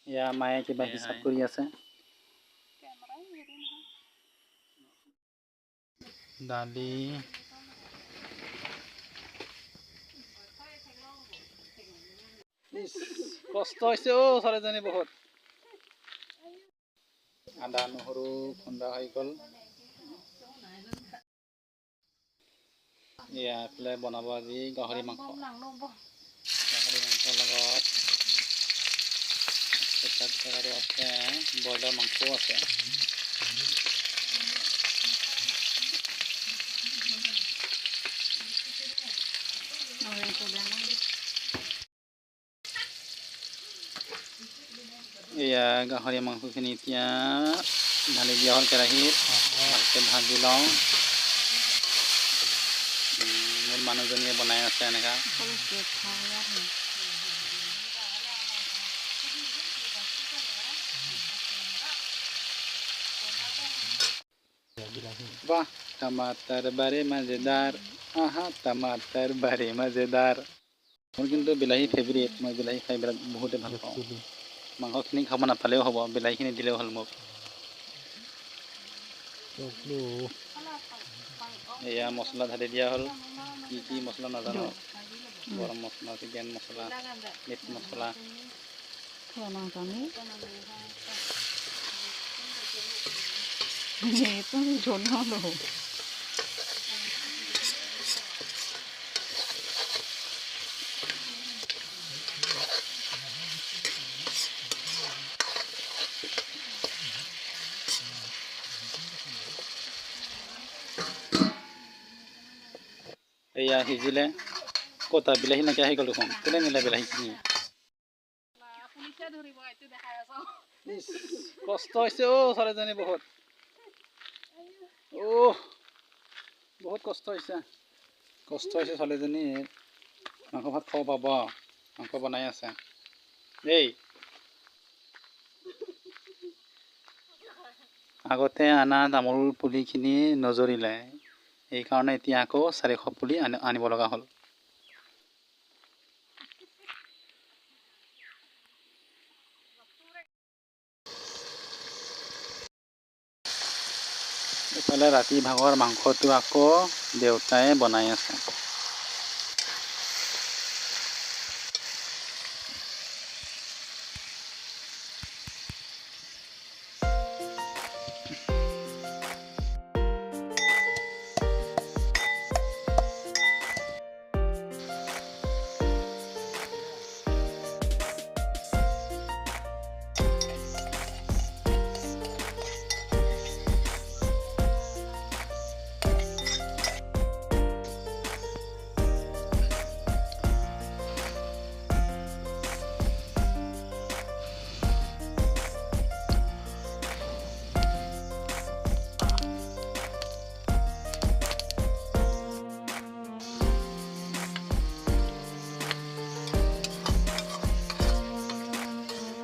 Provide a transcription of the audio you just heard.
এয়া মায়ে কিবা হিচাপ কৰি আছে। দালি কষ্ট হৈছে অ' ছোৱালীজনী বহুত। আদা নহৰু খুন্দা হৈ গ'ল। এয়া এইফালে বনাব আজি গাহৰি মাংস। গাহৰি মাংসৰ লগত আৰু আছে ব্ৰইলাৰ মাংসও আছে। এয়া গাহৰি মাংসখিনি এতিয়া ঢালি দিয়া হ'ল কেৰাহীত, ভালকৈ ভাজি লওঁ। মোৰ মানুহজনীয়ে বনাই আছে এনেকা। वाह टमाटर बड़े मज़ेदार, आहा टमाटर बड़े मज़ेदार। मोर किन्तु বিলাহী फेवरेट, मैं বিলাহী खाई बहुते ভাল पाऊँ। मांसखिनि खाब नापालेও হ'ব, বিলাহীখিনি दिलेও হ'ল মোক। এয়া মছলা ঢালি দিয়া হ'ল। কি মছলা নাজানো, গৰম মছলা, চিকেন মছলা, মিট মছলা। itu jono loh. এয়া সিজিলে কটা বিলাহী নাইকিয়া হৈ গ'ল দেখোন, কোনে নিলে বিলাহীখিনি? কষ্ট হৈছে অ' ছোৱালীজনী বহুত। বহুত কষ্ট হৈছে ছোৱালীজনী। মাংস ভাত খাব পাব, মাংস বনাই আছে। এই আগতে আনা তামোল পুলিখিনি নজৰিলে, সেইকাৰণে এতিয়া আকৌ 400 পুলি আনিব লগা হ'ল। এইফালে ৰাতি ভাগৰ মাংসটো আকৌ দেউতাই বনাই আছে।